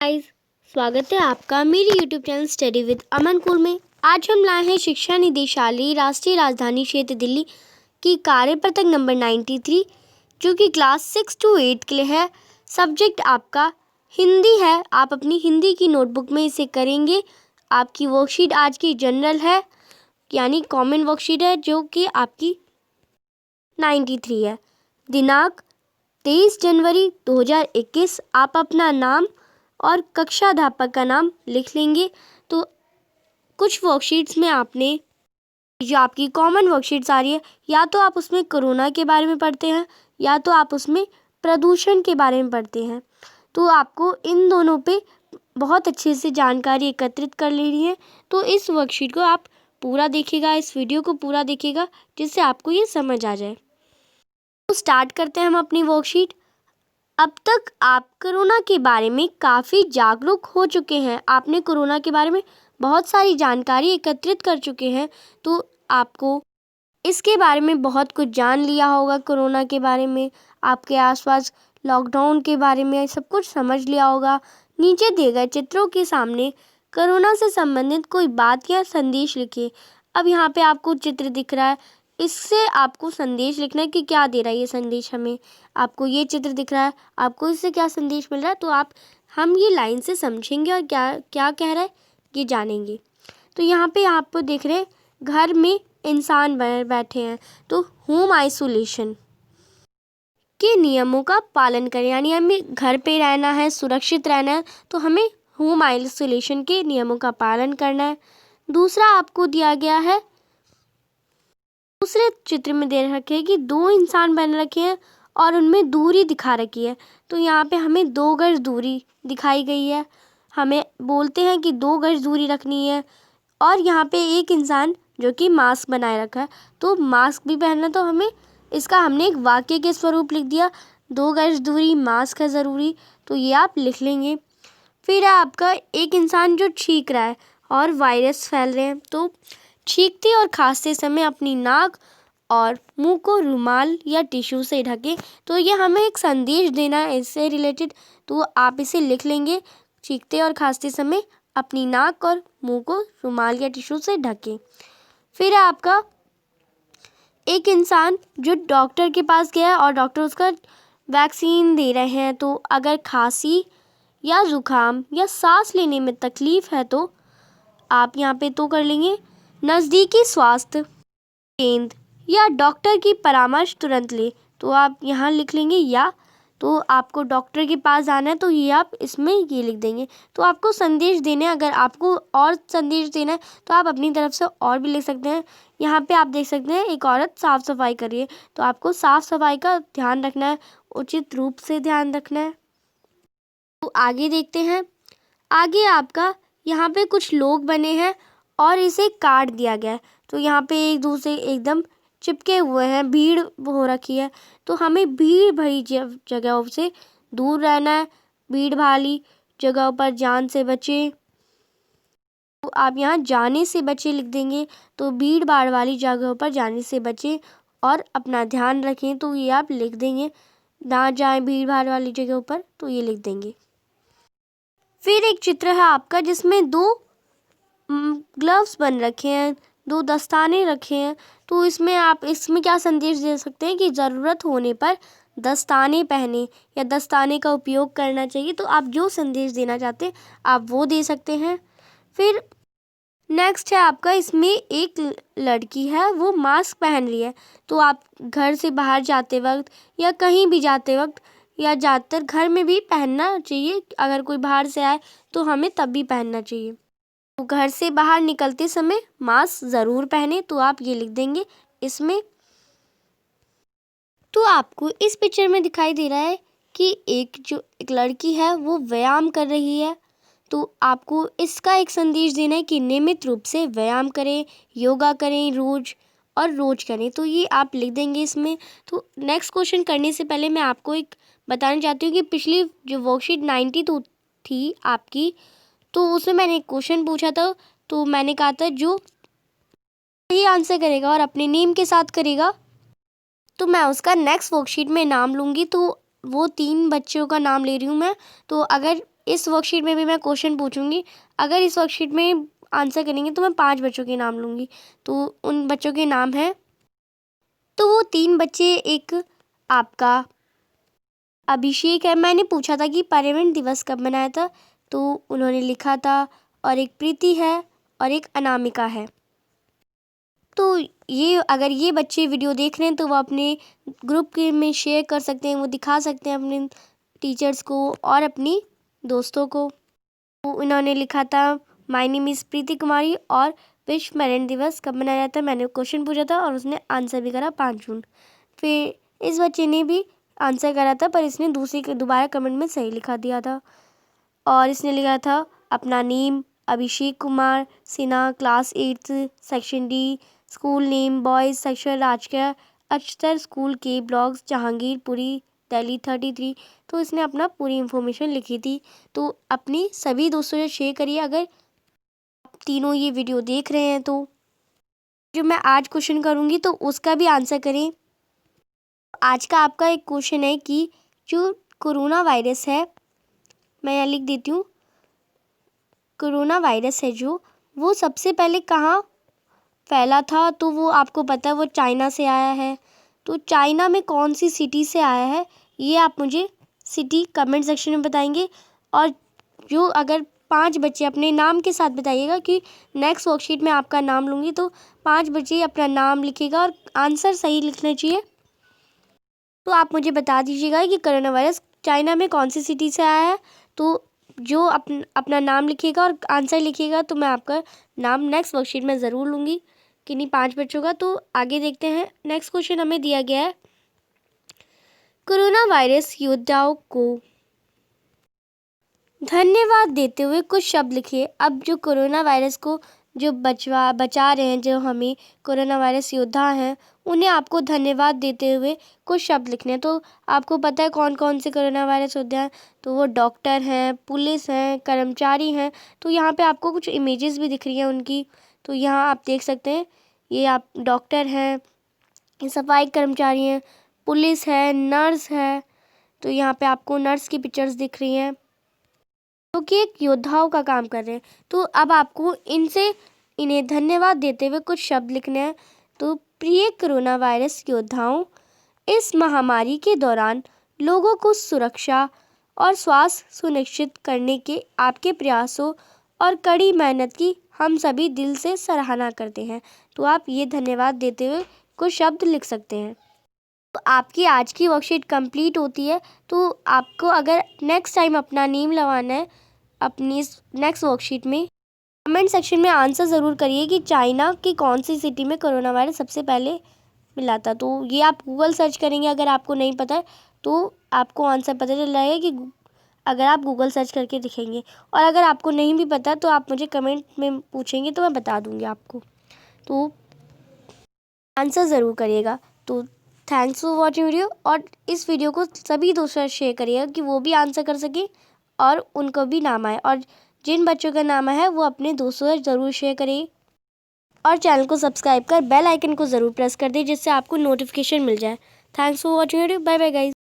Guys, स्वागत है आपका मेरी YouTube channel study with Aman cool में। आज हम लाए हैं शिक्षा निदेशालय राष्ट्रीय राजधानी क्षेत्र दिल्ली की कार्यपत्रक नंबर 93 जो कि क्लास 6 to 8 के लिए है। सब्जेक्ट आपका हिंदी है। आप अपनी हिंदी की नोटबुक में इसे करेंगे। आपकी वर्कशीट आज की जनरल है यानी कॉमन वर्कशीट है जो कि आपकी 93 है। दिनांक 23 जनवरी 2021। आप अपना नाम और कक्षा अध्यापक का नाम लिख लेंगे। तो कुछ वर्कशीट्स में आपने जो आपकी कॉमन वर्कशीट्स आ रही है, या तो आप उसमें कोरोना के बारे में पढ़ते हैं या तो आप उसमें प्रदूषण के बारे में पढ़ते हैं। तो आपको इन दोनों पे बहुत अच्छे से जानकारी एकत्रित कर लेनी है। तो इस वर्कशीट को आप पूरा देखिएगा, इस वीडियो को पूरा देखिएगा जिससे आपको ये समझ आ जाए। तो स्टार्ट करते हैं हम अपनी वर्कशीट। अब तक आप कोरोना के बारे में काफ़ी जागरूक हो चुके हैं। आपने कोरोना के बारे में बहुत सारी जानकारी एकत्रित कर चुके हैं। तो आपको इसके बारे में बहुत कुछ जान लिया होगा। कोरोना के बारे में, आपके आसपास लॉकडाउन के बारे में सब कुछ समझ लिया होगा। नीचे दिए गए चित्रों के सामने कोरोना से संबंधित कोई बात या संदेश लिखिए। अब यहाँ पे आपको चित्र दिख रहा है, इससे आपको संदेश लिखना है कि क्या दे रहा है ये संदेश हमें। आपको ये चित्र दिख रहा है, आपको इससे क्या संदेश मिल रहा है। तो हम ये लाइन से समझेंगे और क्या क्या कह रहा है ये जानेंगे। तो यहाँ पे आपको देख रहे हैं घर में इंसान बैठे हैं। तो होम आइसोलेशन के नियमों का पालन करें, यानी हमें घर पे रहना है, सुरक्षित रहना है, तो हमें होम आइसोलेशन के नियमों का पालन करना है। दूसरा आपको दिया गया है, दूसरे चित्र में दे रखे है कि दो इंसान बन रखे हैं और उनमें दूरी दिखा रखी है। तो यहाँ पे हमें 2 गज दूरी दिखाई गई है। हमें बोलते हैं कि 2 गज दूरी रखनी है। और यहाँ पे एक इंसान जो कि मास्क बनाए रखा है, तो मास्क भी पहनना। तो हमने एक वाक्य के स्वरूप लिख दिया, 2 गज दूरी, मास्क है ज़रूरी। तो ये आप लिख लेंगे। फिर है आपका एक इंसान जो छींक रहा है और वायरस फैल रहे हैं। तो छींकते और खांसते समय अपनी नाक और मुंह को रुमाल या टिश्यू से ढकें। तो ये हमें एक संदेश देना है इससे रिलेटेड। तो आप इसे लिख लेंगे, छींकते और खांसते समय अपनी नाक और मुंह को रुमाल या टिश्यू से ढकें। फिर है आपका एक इंसान जो डॉक्टर के पास गया और डॉक्टर उसका वैक्सीन दे रहे हैं। तो अगर खांसी या जुकाम या सांस लेने में तकलीफ है तो आप यहाँ पे तो कर लेंगे, नज़दीकी स्वास्थ्य केंद्र या डॉक्टर की परामर्श तुरंत ले। तो आप यहाँ लिख लेंगे या। तो आपको डॉक्टर के पास जाना है तो ये आप इसमें ये लिख देंगे। तो आपको संदेश देने, अगर आपको और संदेश देना है तो आप अपनी तरफ से और भी लिख सकते हैं। यहाँ पे आप देख सकते हैं एक औरत साफ़ सफाई कर रही है। तो आपको साफ़ सफाई का ध्यान रखना है, उचित रूप से ध्यान रखना है। तो आगे देखते हैं। आगे आपका यहाँ पे कुछ लोग बने हैं और इसे काट दिया गया है। तो यहाँ पे एक दूसरे एकदम चिपके हुए हैं, भीड़ हो रखी है। तो हमें भीड़ भरी जगहों से दूर रहना है। भीड़ भारी जगहों पर जान से बचें। तो आप यहाँ जाने से बचे लिख देंगे। तो भीड़ भाड़ वाली जगहों पर जाने से बचें और अपना ध्यान रखें। तो ये आप लिख देंगे, ना जाएं भीड़ भाड़ वाली जगहों पर। तो ये लिख देंगे। फिर एक चित्र है आपका जिसमें 2 ग्लव्स बन रखे हैं, 2 दस्ताने रखे हैं। तो इसमें क्या संदेश दे सकते हैं कि ज़रूरत होने पर दस्ताने पहने या दस्ताने का उपयोग करना चाहिए। तो आप जो संदेश देना चाहते हैं आप वो दे सकते हैं। फिर नेक्स्ट है आपका, इसमें एक लड़की है वो मास्क पहन रही है। तो आप घर से बाहर जाते वक्त या कहीं भी जाते वक्त या ज़्यादातर घर में भी पहनना चाहिए। अगर कोई बाहर से आए तो हमें तब भी पहनना चाहिए। तो घर से बाहर निकलते समय मास्क ज़रूर पहने। तो आप ये लिख देंगे इसमें। तो आपको इस पिक्चर में दिखाई दे रहा है कि एक लड़की है वो व्यायाम कर रही है। तो आपको इसका एक संदेश देना है कि नियमित रूप से व्यायाम करें, योगा करें रोज करें। तो ये आप लिख देंगे इसमें। तो नेक्स्ट क्वेश्चन करने से पहले मैं आपको एक बताना चाहती हूँ कि पिछली जो वर्कशीट 92 थी आपकी, तो उसमें मैंने एक क्वेश्चन पूछा था। तो मैंने कहा था जो सही आंसर करेगा और अपने नेम के साथ करेगा तो मैं उसका नेक्स्ट वर्कशीट में नाम लूँगी। तो वो 3 बच्चों का नाम ले रही हूँ मैं। तो अगर इस वर्कशीट में भी मैं क्वेश्चन पूछूंगी। अगर इस वर्कशीट में आंसर करेंगे तो मैं 5 बच्चों के नाम लूँगी। तो उन बच्चों के नाम हैं, तो वो 3 बच्चे, एक आपका अभिषेक है, मैंने पूछा था कि पर्यावरण दिवस कब मनाया था, तो उन्होंने लिखा था, और एक प्रीति है और एक अनामिका है। तो ये अगर ये बच्चे वीडियो देख रहे हैं तो वो अपने ग्रुप के में शेयर कर सकते हैं, वो दिखा सकते हैं अपने टीचर्स को और अपनी दोस्तों को। तो इन्होंने लिखा था माय नेम इज़ प्रीति कुमारी और विश्व पर्यावरण दिवस कब मनाया जाता है। मैंने क्वेश्चन पूछा था और उसने आंसर भी करा 5 जून। फिर इस बच्चे ने भी आंसर करा था पर इसने दोबारा कमेंट में सही लिखा दिया था, और इसने लिखा था अपना name Abhishek Kumar Sinha, class 8 section D, school name boys section राजकीय अक्षतर स्कूल के ब्लॉक्स जहांगीरपुरी दिल्ली 33। तो इसने अपना पूरी इन्फॉर्मेशन लिखी थी। तो अपनी सभी दोस्तों से शेयर करिए अगर आप तीनों ये वीडियो देख रहे हैं। तो जो मैं आज क्वेश्चन करूँगी तो उसका भी आंसर करें। आज का आपका एक क्वेश्चन है कि जो कोरोना वायरस है, मैं यहाँ लिख देती हूँ, कोरोना वायरस है जो, वो सबसे पहले कहाँ फैला था। तो वो आपको पता है वो चाइना से आया है। तो चाइना में कौन सी सिटी से आया है ये आप मुझे सिटी कमेंट सेक्शन में बताएंगे। और जो अगर 5 बच्चे अपने नाम के साथ बताइएगा कि नेक्स्ट वर्कशीट में आपका नाम लूँगी, तो 5 बच्चे अपना नाम लिखिएगा और आंसर सही लिखना चाहिए। तो आप मुझे बता दीजिएगा कि कोरोना वायरस चाइना में कौन सी सिटी से आया है। तो जो अपना नाम लिखिएगा और आंसर लिखिएगा तो मैं आपका नाम नेक्स्ट वर्कशीट में ज़रूर लूँगी, किन्हीं 5 बच्चों का। तो आगे देखते हैं। नेक्स्ट क्वेश्चन हमें दिया गया है, कोरोना वायरस योद्धाओं को धन्यवाद देते हुए कुछ शब्द लिखिए। अब जो कोरोना वायरस को जो बचा रहे हैं, जो हमें कोरोना वायरस योद्धा हैं, उन्हें आपको धन्यवाद देते हुए कुछ शब्द लिखने हैं। तो आपको पता है कौन कौन से कोरोना वायरस योद्धा हैं। तो वो डॉक्टर हैं, पुलिस हैं, कर्मचारी हैं। तो यहाँ पे आपको कुछ इमेजेस भी दिख रही हैं उनकी। तो यहाँ आप देख सकते हैं, ये आप डॉक्टर हैं, ये सफाई कर्मचारी हैं, पुलिस है, नर्स है। तो यहाँ पे आपको नर्स की पिक्चर्स दिख रही हैं जो कि एक योद्धाओं का काम कर रहे हैं। तो अब आपको इन्हें धन्यवाद देते हुए कुछ शब्द लिखने हैं। तो प्रिय कोरोना वायरस योद्धाओं, इस महामारी के दौरान लोगों को सुरक्षा और स्वास्थ्य सुनिश्चित करने के आपके प्रयासों और कड़ी मेहनत की हम सभी दिल से सराहना करते हैं। तो आप ये धन्यवाद देते हुए कुछ शब्द लिख सकते हैं। तो आपकी आज की वर्कशीट कंप्लीट होती है। तो आपको अगर नेक्स्ट टाइम अपना नेम लगवाना है अपनी इस नेक्स्ट वर्कशीट में, कमेंट सेक्शन में आंसर ज़रूर करिए कि चाइना की कौन सी सिटी में कोरोना वायरस सबसे पहले मिला था। तो ये आप गूगल सर्च करेंगे, अगर आपको नहीं पता है तो आपको आंसर पता चल जाएगा कि अगर आप गूगल सर्च करके दिखेंगे। और अगर आपको नहीं भी पता तो आप मुझे कमेंट में पूछेंगे तो मैं बता दूँगी आपको। तो आंसर ज़रूर करिएगा। तो थैंक्स फॉर वॉचिंग वीडियो, और इस वीडियो को सभी दोस्तों से शेयर करिएगा कि वो भी आंसर कर सकें और उनको भी नाम आए। और जिन बच्चों का नाम है वो अपने दोस्तों से ज़रूर शेयर करें, और चैनल को सब्सक्राइब कर बेल आइकन को ज़रूर प्रेस कर दें जिससे आपको नोटिफिकेशन मिल जाए। Thanks for watching video. Bye bye guys.